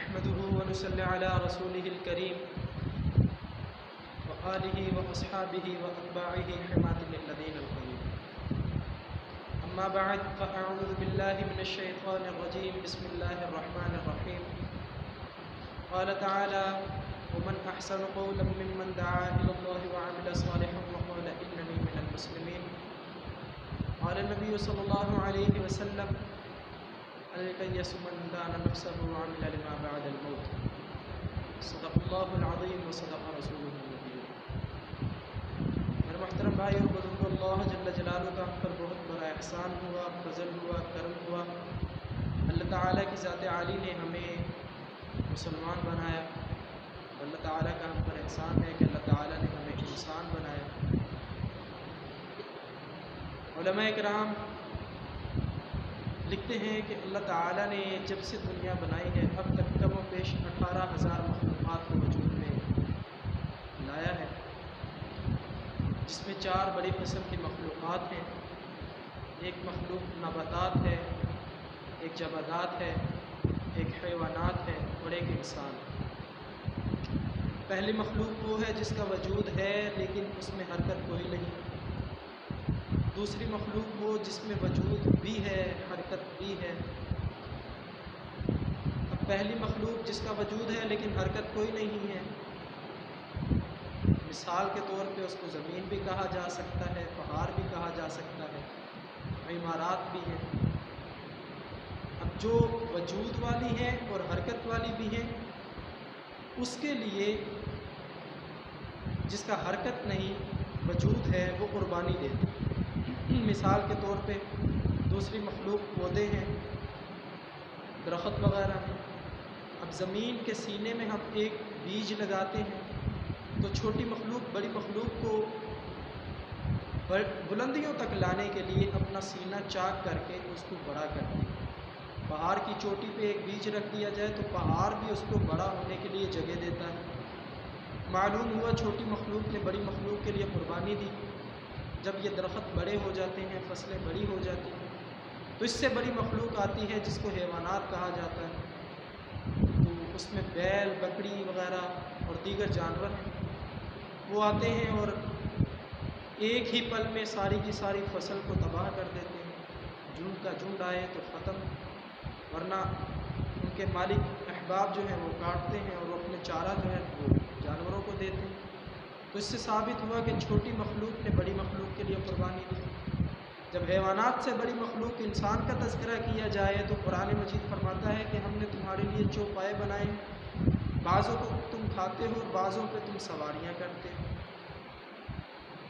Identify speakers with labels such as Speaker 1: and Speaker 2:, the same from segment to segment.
Speaker 1: نحمده ونصلي على رسوله الكريم وآله وأصحابه وأتباعه حماة الذين القيم. أما بعد فأعوذ بالله من الشيطان الرجيم. بسم الله الرحمن الرحيم. قال تعالى: ومن أحسن قولا ممن دعا إلى الله وعمل صالحا وقال إنني من المسلمين. قال النبي صلى الله عليه وسلم: الكيس من دان نفسه وعمل لما بعد الموت. صدق اللہ العظیم وصدق رسولہ النبی. میرے محترم بھائی اور بزرگوں، اللہ جل جلالہ کا ہم پر بہت بڑا احسان ہوا، فضل ہوا، کرم ہوا. اللہ تعالیٰ کی ذات عالی نے ہمیں مسلمان بنایا. اللہ تعالیٰ کا ہم پر احسان ہے کہ اللہ تعالیٰ نے ہمیں انسان بنایا. علماء کرام لکھتے ہیں کہ اللہ تعالیٰ نے جب سے دنیا بنائی ہے اب تک کم و بیش 18,000 مخلوقات کو وجود میں لایا ہے، جس میں 4 بڑی قسم کی مخلوقات ہیں. ایک مخلوق نباتات ہے، ایک جمادات ہے، ایک حیوانات ہے اور ایک انسان. پہلی مخلوق وہ ہے جس کا وجود ہے لیکن اس میں حرکت کوئی نہیں. دوسری مخلوق وہ جس میں وجود بھی ہے، حرکت بھی ہے. اب پہلی مخلوق جس کا وجود ہے لیکن حرکت کوئی نہیں ہے، مثال کے طور پہ اس کو زمین بھی کہا جا سکتا ہے، پہاڑ بھی کہا جا سکتا ہے، عمارات بھی ہیں. اب جو وجود والی ہیں اور حرکت والی بھی ہیں، اس کے لیے جس کا حرکت نہیں وجود ہے وہ قربانی دیتے ہیں. مثال کے طور پہ دوسری مخلوق پودے ہیں، درخت وغیرہ ہیں. اب زمین کے سینے میں ہم ایک بیج لگاتے ہیں تو چھوٹی مخلوق بڑی مخلوق کو بلندیوں تک لانے کے لیے اپنا سینہ چاک کر کے اس کو بڑا کرتی ہے. پہاڑ کی چوٹی پہ ایک بیج رکھ دیا جائے تو پہاڑ بھی اس کو بڑا ہونے کے لیے جگہ دیتا ہے. معلوم ہوا چھوٹی مخلوق نے بڑی مخلوق کے لیے قربانی دی. جب یہ درخت بڑے ہو جاتے ہیں، فصلیں بڑی ہو جاتی ہیں، تو اس سے بڑی مخلوق آتی ہے جس کو حیوانات کہا جاتا ہے. تو اس میں بیل، بکری وغیرہ اور دیگر جانور ہیں. وہ آتے ہیں اور ایک ہی پل میں ساری کی ساری فصل کو تباہ کر دیتے ہیں. جھنڈ کا جھنڈ آئے تو ختم، ورنہ ان کے مالک احباب جو ہیں وہ کاٹتے ہیں اور وہ اپنے چارہ جو ہے وہ جانوروں کو دیتے ہیں. تو اس سے ثابت ہوا کہ چھوٹی مخلوق نے بڑی مخلوق کے لیے قربانی دی. جب حیوانات سے بڑی مخلوق انسان کا تذکرہ کیا جائے تو قرآن مجید فرماتا ہے کہ ہم نے تمہارے لیے چوپائے بنائے ہیں، بعضوں کو تم کھاتے ہو اور بعضوں پہ تم سواریاں کرتے ہو.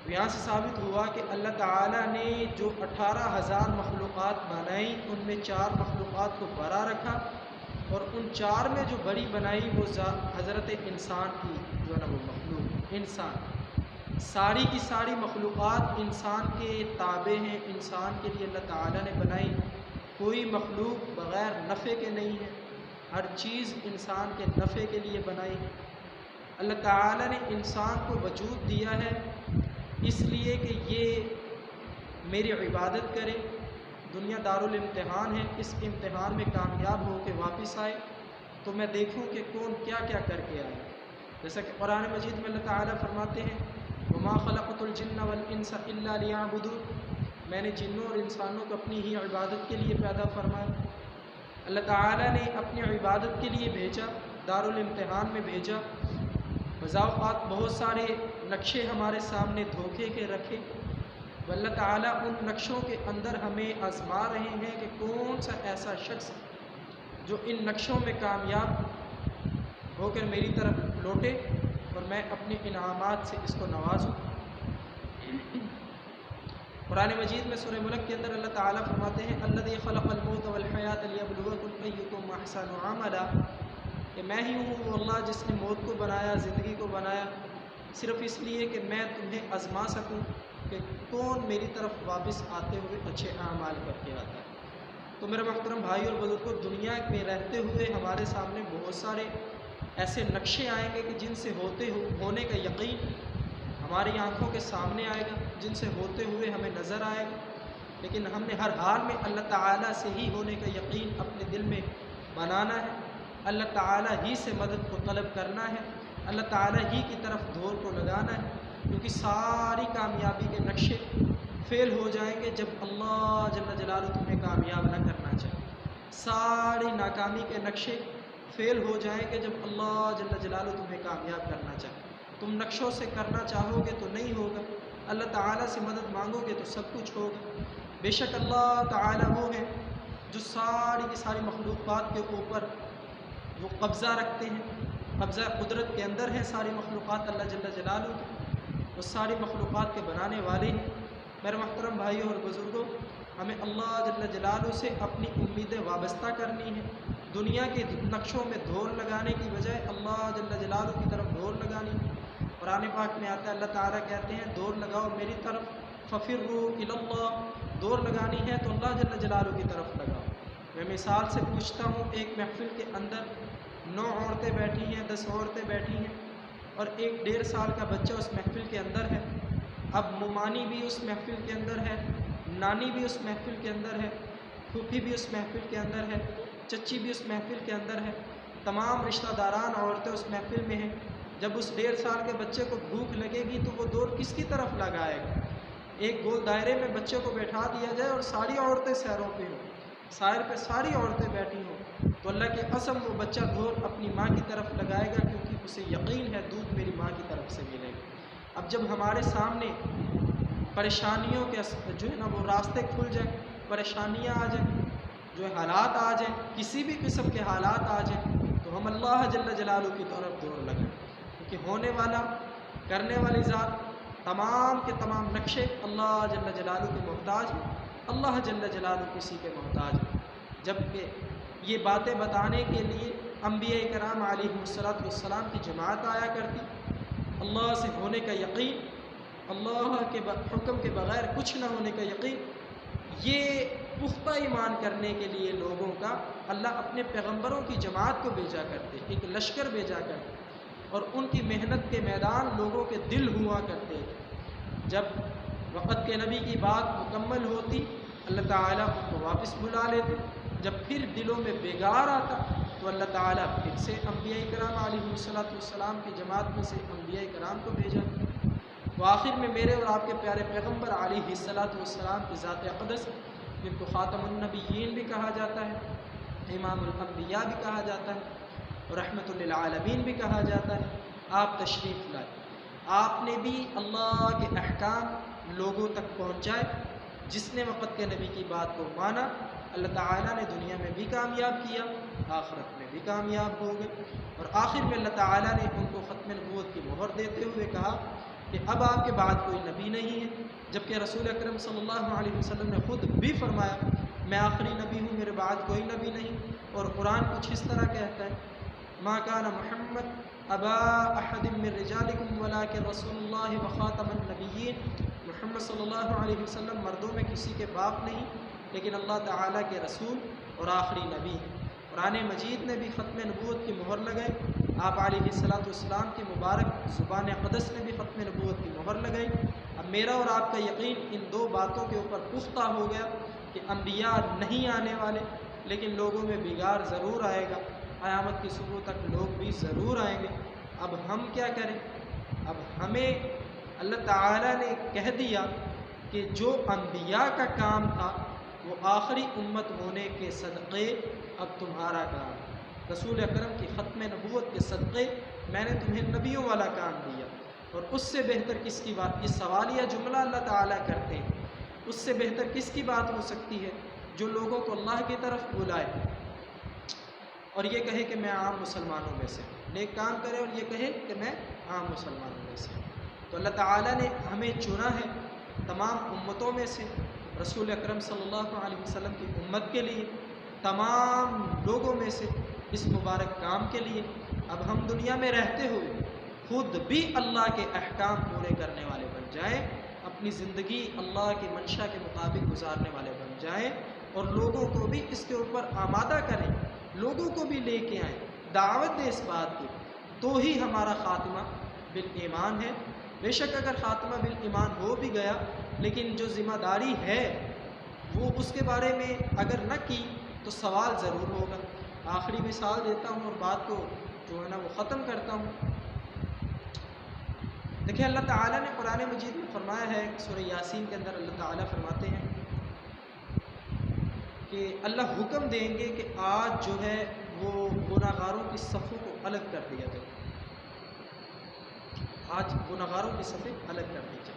Speaker 1: تو یہاں سے ثابت ہوا کہ اللہ تعالیٰ نے جو 18,000 مخلوقات بنائی ان میں 4 مخلوقات کو برا رکھا اور ان 4 میں جو بڑی بنائی وہ حضرت انسان کی جو ہے نا وہ مخلوق انسان. ساری کی ساری مخلوقات انسان کے تابع ہیں، انسان کے لیے اللہ تعالیٰ نے بنائی. کوئی مخلوق بغیر نفع کے نہیں ہے، ہر چیز انسان کے نفع کے لیے بنائی ہے. اللہ تعالیٰ نے انسان کو وجود دیا ہے اس لیے کہ یہ میری عبادت کرے. دنیا دارالامتحان ہے، اس امتحان میں کامیاب ہو کے واپس آئے تو میں دیکھوں کہ کون کیا کیا کر کے آئے. جیسا کہ قرآن مجید میں اللہ تعالیٰ فرماتے ہیں: وما خلقت الجن والانس الا لیعبدون. میں نے جنوں اور انسانوں کو اپنی ہی عبادت کے لیے پیدا فرمایا. اللہ تعالیٰ نے اپنی عبادت کے لیے بھیجا، دارالامتحان میں بھیجا. بذا اوقات بہت سارے نقشے ہمارے سامنے دھوکے کے رکھے، اللہ تعالیٰ ان نقشوں کے اندر ہمیں آزما رہے ہیں کہ کون سا ایسا شخص جو ان نقشوں میں کامیاب ہو کر میری طرف لوٹے اور میں اپنے انعامات سے اس کو نوازوں. قرآن مجید میں سورہ ملک کے اندر اللہ تعالیٰ فرماتے ہیں: الذی خلق الموت والحیات لیبلوکم ایکم احسن عملا. کہ میں ہی ہوں وہ اللہ جس نے موت کو بنایا، زندگی کو بنایا، صرف اس لیے کہ میں تمہیں آزما سکوں کہ کون میری طرف واپس آتے ہوئے اچھے اعمال کر کے آتا ہے. تو میرے محترم بھائی اور بزرگوں، دنیا میں رہتے ہوئے ہمارے سامنے بہت سارے ایسے نقشے آئیں گے کہ جن سے ہونے کا یقین ہماری آنکھوں کے سامنے آئے گا، جن سے ہوتے ہوئے ہمیں نظر آئے گا، لیکن ہم نے ہر حال میں اللہ تعالیٰ سے ہی ہونے کا یقین اپنے دل میں بنانا ہے. اللہ تعالیٰ ہی سے مدد کو طلب کرنا ہے، اللہ تعالیٰ ہی کی طرف دور کو لگانا ہے، کیونکہ ساری کامیابی کے نقشے فیل ہو جائیں گے جب اللہ جل جلالہ تمہیں کامیاب نہ کرنا چاہے۔ ساری ناکامی کے نقشے فیل ہو جائیں گے جب اللہ جل جلالہ تمہیں کامیاب کرنا چاہے۔ تم نقشوں سے کرنا چاہو گے تو نہیں ہوگا، اللہ تعالیٰ سے مدد مانگو گے تو سب کچھ ہوگا۔ بے شک اللہ تعالیٰ وہ ہے جو ساری کی ساری مخلوقات کے اوپر وہ قبضہ رکھتے ہیں، قبضہ قدرت کے اندر ہے ساری مخلوقات اللہ جل جلالہ کی، وہ ساری مخلوقات کے بنانے والے ہیں۔ میرے محترم بھائیوں اور بزرگوں، ہمیں اللہ جل جلالہ سے اپنی امیدیں وابستہ کرنی ہیں، دنیا کے نقشوں میں دور لگانے کی بجائے اللہ جل جلالہ کی طرف دور لگانی ہے۔ قرآن پاک میں آتا ہے، اللہ تعالیٰ کہتے ہیں دور لگاؤ میری طرف، ففروا الی اللہ، دور لگانی ہے تو اللہ جل جلالہ کی طرف لگاؤ۔ میں مثال سے پوچھتا ہوں، ایک محفل کے اندر 9 عورتیں بیٹھی ہیں، 10 عورتیں بیٹھی ہیں، اور ایک 1.5 سال کا بچہ اس محفل کے اندر ہے۔ اب ممانی بھی اس محفل کے اندر ہے، نانی بھی اس محفل کے اندر ہے، پھوپھی بھی اس محفل کے اندر ہے، چچی بھی اس محفل کے اندر ہے، تمام رشتہ داران عورتیں اس محفل میں ہیں۔ جب اس 1.5 سال کے بچے کو بھوک لگے گی تو وہ دور کس کی طرف لگائے گا؟ ایک گول دائرے میں بچے کو بیٹھا دیا جائے اور ساری عورتیں سیروں پہ ہوں، سائر پہ ساری عورتیں بیٹھی ہوں، تو اللہ کے قسم وہ بچہ دور اپنی ماں کی طرف لگائے گا، کیونکہ اسے یقین ہے دودھ میری ماں کی طرف سے ملے گا۔ اب جب ہمارے سامنے پریشانیوں کے جو ہے نا وہ راستے کھل جائیں، پریشانیاں آ جائیں، جو حالات آ جائیں، کسی بھی قسم کے حالات آ جائیں، تو ہم اللہ جل جلالہ کی طرف دور لگائیں، کیونکہ ہونے والا کرنے والی ذات تمام کے تمام نقشے اللہ جل جلالہ کے محتاج ہیں، اللہ جل جلالہ کسی کے محتاج ہیں۔ جبکہ یہ باتیں بتانے کے لیے انبیاء کرام علیہ السلام کی جماعت آیا کرتی، اللہ سے ہونے کا یقین، اللہ کے حکم کے بغیر کچھ نہ ہونے کا یقین، یہ پختہ ایمان کرنے کے لیے لوگوں کا اللہ اپنے پیغمبروں کی جماعت کو بھیجا کرتے، ایک لشکر بھیجا کرتے، اور ان کی محنت کے میدان لوگوں کے دل ہوا کرتے تھے۔ جب وقت کے نبی کی بات مکمل ہوتی، اللہ تعالیٰ ان کو واپس بلا لیتے، جب پھر دلوں میں بگاڑ آتا تو اللہ تعالیٰ پھر سے انبیاء کرام علیہ السلام کی جماعت میں سے انبیاء کرام کو بھیجا۔ تو آخر میں میرے اور آپ کے پیارے پیغمبر علیہ السلام کی ذات اقدس، جن کو خاتم النبیین بھی کہا جاتا ہے، امام الانبیاء بھی کہا جاتا ہے، اور رحمت للعالمین بھی کہا جاتا ہے، آپ تشریف لائے، آپ نے بھی اللہ کے احکام لوگوں تک پہنچائے۔ جس نے وقت کے نبی کی بات کو مانا، اللہ تعالیٰ نے دنیا میں بھی کامیاب کیا، آخرت میں بھی کامیاب ہو گئے، اور آخر میں اللہ تعالیٰ نے ان کو ختم نبوت کی مہر دیتے ہوئے کہا کہ اب آپ کے بعد کوئی نبی نہیں ہے، جبکہ رسول اکرم صلی اللہ علیہ وسلم نے خود بھی فرمایا میں آخری نبی ہوں، میرے بعد کوئی نبی نہیں۔ اور قرآن کچھ اس طرح کہتا ہے، ما کان محمد ابا احد من رجالکم ولکن رسول اللہ وخاتم النبیین، محمد صلی اللہ علیہ وسلم مردوں میں کسی کے باپ نہیں، لیکن اللہ تعالیٰ کے رسول اور آخری نبی ہیں۔ قرآن مجید نے بھی ختم نبوت کی مہر لگائی، آپ علیہ السلام کی مبارک زبان اقدس نے بھی ختم نبوت کی مہر لگائی۔ اب میرا اور آپ کا یقین ان 2 باتوں کے اوپر پختہ ہو گیا کہ انبیاء نہیں آنے والے، لیکن لوگوں میں بگاڑ ضرور آئے گا، قیامت کی صبح تک لوگ بھی ضرور آئیں گے۔ اب ہم کیا کریں؟ اب ہمیں اللہ تعالیٰ نے کہہ دیا کہ جو انبیاء کا کام تھا وہ آخری امت ہونے کے صدقے اب تمہارا کام، رسول اکرم کی ختم نبوت کے صدقے میں نے تمہیں نبیوں والا کام دیا، اور اس سے بہتر کس کی بات، یہ سوالیہ جملہ اللہ تعالیٰ کرتے ہیں، اس سے بہتر کس کی بات ہو سکتی ہے جو لوگوں کو اللہ کی طرف بلائے اور یہ کہے کہ میں عام مسلمانوں میں سے، نیک کام کرے اور یہ کہے کہ میں عام مسلمانوں میں سے۔ تو اللہ تعالیٰ نے ہمیں چنا ہے تمام امتوں میں سے، رسول اکرم صلی اللہ علیہ وسلم کی امت کے لیے، تمام لوگوں میں سے اس مبارک کام کے لیے۔ اب ہم دنیا میں رہتے ہوئے خود بھی اللہ کے احکام پورے کرنے والے بن جائیں، اپنی زندگی اللہ کی منشا کے مطابق گزارنے والے بن جائیں، اور لوگوں کو بھی اس کے اوپر آمادہ کریں، لوگوں کو بھی لے کے آئیں، دعوت دیں اس بات کی، تو ہی ہمارا خاتمہ بالایمان ہے۔ بے شک اگر خاتمہ بالایمان ہو بھی گیا، لیکن جو ذمہ داری ہے وہ اس کے بارے میں اگر نہ کی تو سوال ضرور ہوگا۔ آخری مثال دیتا ہوں اور بات کو جو ہے نا وہ ختم کرتا ہوں۔ دیکھیں اللہ تعالیٰ نے قرآن مجید میں فرمایا ہے، سورہ یاسین کے اندر اللہ تعالیٰ فرماتے ہیں کہ اللہ حکم دیں گے کہ آج جو ہے وہ گناہ گاروں کی صفوں کو الگ کر دیا جائے، آج گناہ گاروں کی صفیں الگ کر دی جائے۔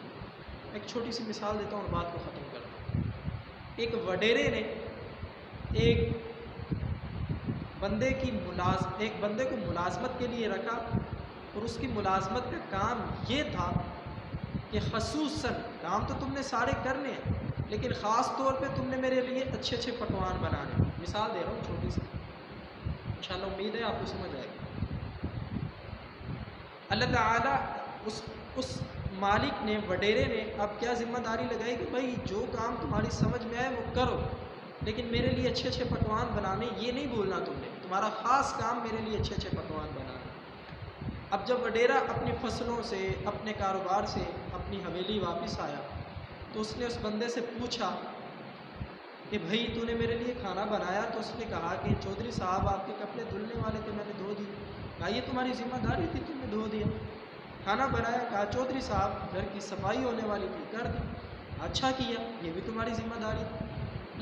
Speaker 1: ایک چھوٹی سی مثال دیتا ہوں اور بات کو ختم کرتا ہوں۔ ایک وڈیرے نے ایک بندے کو ملازمت کے لیے رکھا، اور اس کی ملازمت کا کام یہ تھا کہ خصوصاً کام تو تم نے سارے کرنے ہیں، لیکن خاص طور پہ تم نے میرے لیے اچھے اچھے پکوان بنانے۔ مثال دے رہا ہوں چھوٹی سی، انشاءاللہ امید ہے آپ کو سمجھ آئے گا۔ اللہ تعالیٰ اس مالک نے، وڈیرے نے اب کیا ذمہ داری لگائی کہ بھائی جو کام تمہاری سمجھ میں آئے وہ کرو، لیکن میرے لیے اچھے اچھے پکوان بنانے یہ نہیں بھولنا تم نے، تمہارا خاص کام میرے لیے اچھے اچھے پکوان بنانا۔ اب جب وڈیرا اپنی فصلوں سے، اپنے کاروبار سے اپنی حویلی واپس آیا تو اس نے اس بندے سے پوچھا کہ بھائی تو نے میرے لیے کھانا بنایا؟ تو اس نے کہا کہ چودھری صاحب آپ کے کپڑے دھلنے والے تھے، میں نے دھو دیے۔ کہا یہ تمہاری ذمہ داری تھی، تم نے دھو دیا۔ کھانا بنایا؟ کہا چودھری صاحب گھر کی صفائی ہونے والی تھی، کر دی۔ اچھا کیا، یہ بھی تمہاری ذمہ داری تھی،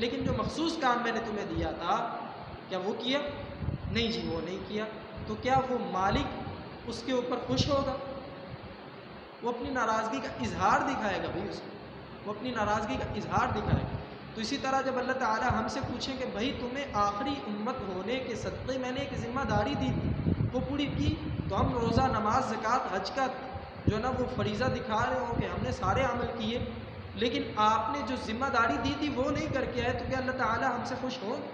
Speaker 1: لیکن جو مخصوص کام میں نے تمہیں دیا تھا کیا وہ کیا؟ نہیں جی وہ نہیں کیا۔ تو کیا وہ مالک اس کے اوپر خوش ہوگا؟ وہ اپنی ناراضگی کا اظہار دکھائے گا بھائی، اس کو وہ اپنی ناراضگی کا اظہار دکھائے گا۔ تو اسی طرح جب اللہ تعالیٰ ہم سے پوچھیں کہ بھائی تمہیں آخری امت ہونے کے صدقے میں نے ایک ذمہ داری دی تھی، وہ پوری کی، تو ہم روزہ، نماز، زکوٰۃ، حج کا جو ہے نا وہ فریضہ دکھا رہے ہوں کہ ہم نے سارے عمل کیے، لیکن آپ نے جو ذمہ داری دی تھی وہ نہیں کر کے آئے، تو کیا اللہ تعالیٰ ہم سے خوش ہوں؟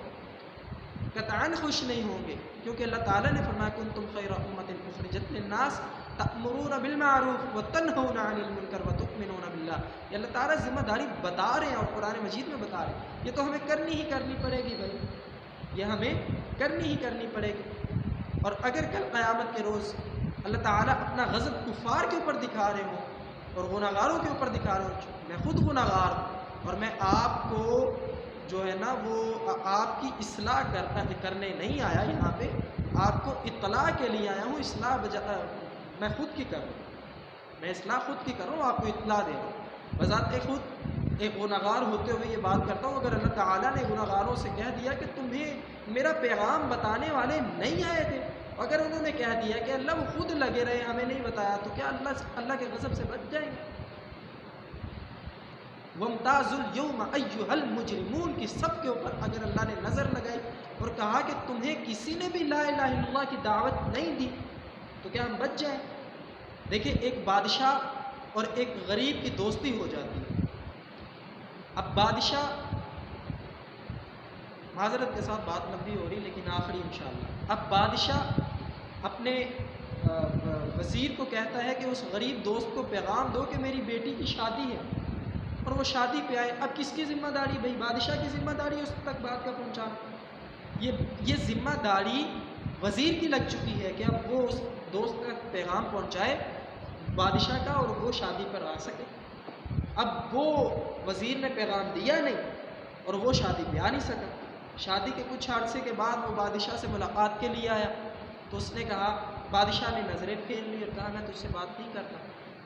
Speaker 1: قطعاً خوش نہیں ہوں گے، کیونکہ اللہ تعالیٰ نے فرمایا کنتم خیر امۃ اخرجت للناس تأمرون بالمعروف وتنہون عن المنکر وتؤمنون باللہ۔ یہ اللہ تعالیٰ ذمہ داری بتا رہے ہیں اور قرآن مجید میں بتا رہے ہیں، یہ تو ہمیں کرنی ہی کرنی پڑے گی بھائی، یہ ہمیں کرنی ہی کرنی پڑے گی۔ اور اگر کل قیامت کے روز اللہ تعالیٰ اپنا غضب کفار کے اوپر دکھا رہے ہوں اور گناہ گاروں کے اوپر دکھا رہے ہوں، میں خود گناہ گار ہوں اور میں آپ کو جو ہے نا وہ آپ کی اصلاح کرنے نہیں آیا، یہاں پہ آپ کو اطلاع کے لیے آیا ہوں، اصلاح میں خود کی کر رہا ہوں، میں اصلاح خود کی کر رہا ہوں، آپ کو اطلاع دے رہا ہوں۔ بذات خود ایک گناہ گار ہوتے ہوئے یہ بات کرتا ہوں، اگر اللہ تعالیٰ نے گناہ گاروں سے کہہ دیا کہ تمہیں میرا پیغام بتانے والے نہیں آئے تھے، اگر انہوں نے کہہ دیا کہ اللہ وہ خود لگے رہے ہمیں نہیں بتایا، تو کیا اللہ کے غضب سے بچ جائیں گے؟ وَامْتَازُوا الْيَوْمَ أَيُّهَا الْمُجْرِمُونَ کی سب کے اوپر اگر اللہ نے نظر لگائی اور کہا کہ تمہیں کسی نے بھی لا الہ الا اللہ کی دعوت نہیں دی، تو کیا ہم بچ جائیں؟ دیکھیں ایک بادشاہ اور ایک غریب کی دوستی ہو جاتی ہے۔ اب بادشاہ، معذرت کے ساتھ بات لمبی ہو رہی لیکن آخری انشاءاللہ، اب بادشاہ اپنے وزیر کو کہتا ہے کہ اس غریب دوست کو پیغام دو کہ میری بیٹی کی شادی ہے اور وہ شادی پہ آئے۔ اب کس کی ذمہ داری؟ بھائی بادشاہ کی ذمہ داری اس تک بات کا پہنچانا۔ یہ ذمہ داری وزیر کی لگ چکی ہے کہ اب وہ اس دوست تک پیغام پہنچائے بادشاہ کا اور وہ شادی پر آ سکے۔ اب وہ وزیر نے پیغام دیا نہیں اور وہ شادی پہ آ نہیں سکا۔ شادی کے کچھ عرصے کے بعد وہ بادشاہ سے ملاقات کے لیے آیا تو اس نے کہا، بادشاہ نے نظریں پھیر لی اور کہا میں تجھ سے بات نہیں کرتا۔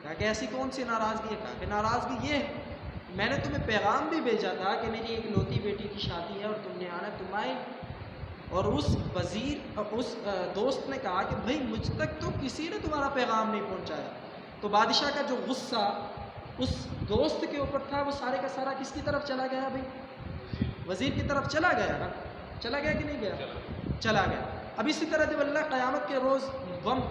Speaker 1: کہا کہ ایسی کون سی ناراضگی ہے؟ کہا کہ ناراضگی یہ ہے میں نے تمہیں پیغام بھی بھیجا تھا کہ میری ایک لوتی بیٹی کی شادی ہے اور تم نے آنا، تم آئے۔ اور اس دوست نے کہا کہ بھائی مجھ تک تو کسی نے تمہارا پیغام نہیں پہنچایا۔ تو بادشاہ کا جو غصہ اس دوست کے اوپر تھا وہ سارے کا سارا کس کی طرف چلا گیا بھائی؟ وزیر کی طرف چلا گیا نا، چلا گیا کہ نہیں گیا؟ چلا گیا۔ اب اسی طرح جب اللہ قیامت کے روز غم